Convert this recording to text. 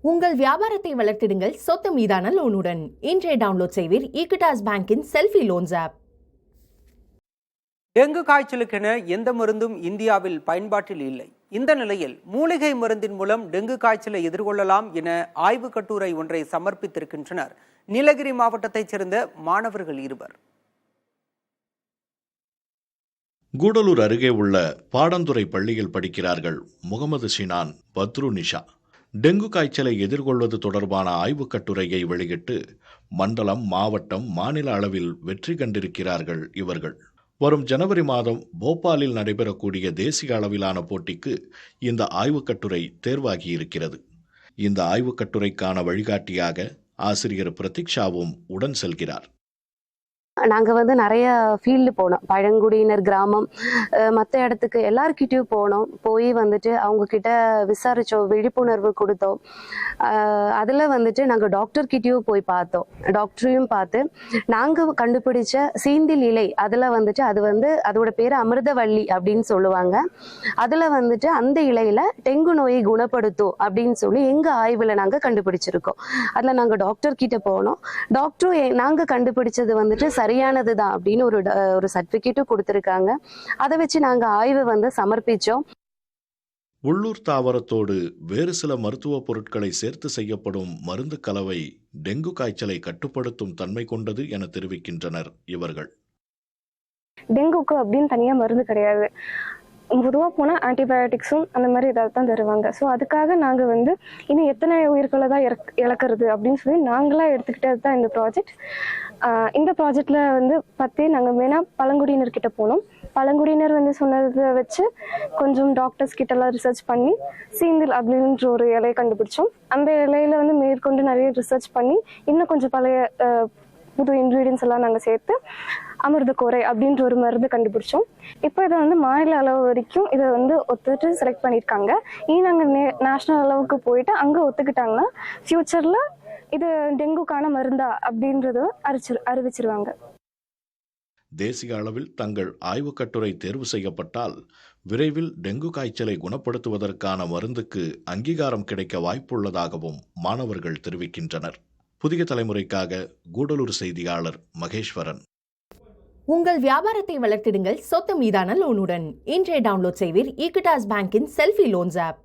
உங்கள் வியாபாரத்தை வளர்த்திடுங்கள் சொத்து மீதான லோனுடன். இன்றைய டவுன்லோட் செய்வீர் ஈக்விட்டாஸ் பேங்கின் செல்ஃபி லோன்ஸ் ஆப். டெங்கு காய்ச்சலுக்கென எந்த மருந்தும் இந்தியாவில் பயன்பாட்டில் இல்லை. இந்த நிலையில் மூலிகை மருந்தின் மூலம் டெங்கு காய்ச்சலை எதிர்கொள்ளலாம் என ஆய்வு கட்டுரை ஒன்றை சமர்ப்பித்திருக்கின்றனர் நீலகிரி மாவட்டத்தைச் சேர்ந்த மாணவர்கள் இருவர். கூடலூர் அருகே உள்ள பாடந்துறை பள்ளியில் படிக்கிறார்கள் முகமது ஷினான், பத்ரு நிஷா. டெங்கு காய்ச்சலை எதிர்கொள்வது தொடர்பான ஆய்வுக் கட்டுரையை வெளியிட்டு மண்டலம், மாவட்டம், மாநில அளவில் வெற்றி கண்டிருக்கிறார்கள் இவர்கள். வரும் ஜனவரி மாதம் போபாலில் நடைபெறக்கூடிய தேசிய அளவிலான போட்டிக்கு இந்த ஆய்வுக் கட்டுரை தேர்வாகியிருக்கிறது. இந்த ஆய்வுக் கட்டுரைக்கான வழிகாட்டியாக ஆசிரியர் பிரதீக்ஷாவும் உடன் செல்கிறார். நாங்கள் நிறைய ஃபீல்டு போனோம். பழங்குடியினர் கிராமம், மற்ற இடத்துக்கு எல்லாருக்கிட்டையும் போனோம். போய் அவங்கக்கிட்ட விசாரித்தோம், விழிப்புணர்வு கொடுத்தோம். அதில் நாங்கள் டாக்டர்கிட்டையும் போய் பார்த்தோம். டாக்டரையும் பார்த்து நாங்கள் கண்டுபிடிச்ச சீந்தில் இலை, அதில் அது அதோட பேர் அமிர்தவள்ளி அப்படின்னு சொல்லுவாங்க. அதில் அந்த இலையில் டெங்கு நோயை குணப்படுத்தும் அப்படின்னு சொல்லி எங்கள் ஆய்வில் நாங்கள் கண்டுபிடிச்சிருக்கோம். அதில் நாங்கள் டாக்டர்கிட்ட போனோம். டாக்டரும் நாங்கள் கண்டுபிடிச்சது சரியானதுதான் அப்படின்னு ஒரு சர்டிபிகேட்டும் கொடுத்திருக்காங்க. அதை வச்சு நாங்க ஆய்வு சமர்ப்பிச்சோம். உள்ளூர் தாவரத்தோடு வேறு சில மருத்துவ பொருட்களை சேர்த்து செய்யப்படும் மருந்து கலவை டெங்கு காய்ச்சலை கட்டுப்படுத்தும் தன்மை கொண்டது என தெரிவிக்கின்றனர் இவர்கள். டெங்குக்கு அப்படின்னு தனியா மருந்து கிடையாது. பொதுவாக போனால் ஆன்டிபயோட்டிக்ஸும் அந்த மாதிரி ஏதாவது தான் தருவாங்க. ஸோ அதுக்காக நாங்கள் இன்னும் எத்தனை உயிர்களை தான் இழக்கிறது அப்படின்னு சொல்லி நாங்களாக எடுத்துக்கிட்டது தான் இந்த ப்ராஜெக்ட். இந்த ப்ராஜெக்டில் பற்றி நாங்கள் மெயினாக பழங்குடியினர்கிட்ட போனோம். பழங்குடியினர் சொன்னதை வச்சு கொஞ்சம் டாக்டர்ஸ் கிட்டலாம் ரிசர்ச் பண்ணி சீந்தில் அப்படின்ற ஒரு இலையை கண்டுபிடிச்சோம். அந்த இலையில மேற்கொண்டு நிறைய ரிசர்ச் பண்ணி இன்னும் கொஞ்சம் பழைய புது இன்க்ரீடியன்ஸ் எல்லாம் நாங்கள் சேர்த்து அமிர்த கோரை அப்படின்ற ஒரு மருந்து கண்டுபிடிச்சோம். இப்போ இதை மாநில அளவு வரைக்கும் இதை ஒத்துட்டு செலக்ட் பண்ணியிருக்காங்க. இனி நாங்கள் நேஷனல் அளவுக்கு போயிட்டு அங்கே ஒத்துக்கிட்டாங்கன்னா ஃபியூச்சரில் இது டெங்குக்கான மருந்தா அப்படின்றத அறிவிச்சிருவாங்க. தேசிய அளவில் தங்கள் ஆய்வுக் கட்டுரை தேர்வு செய்யப்பட்டால் விரைவில் டெங்கு காய்ச்சலை குணப்படுத்துவதற்கான மருந்துக்கு அங்கீகாரம் கிடைக்க வாய்ப்புள்ளதாகவும் மாணவர்கள் தெரிவிக்கின்றனர். புதிய தலைமுறைக்காக கூடலூர் செய்தியாளர் மகேஸ்வரன். உங்கள் வியாபாரத்தை வளர்த்திடுங்கள் சொத்து மீதான லோனுடன். இன்றைய டவுன்லோட் செய்வீர் ஈக்விட்டாஸ் பேங்கின் செல்ஃபி லோன்ஸ் ஆப்.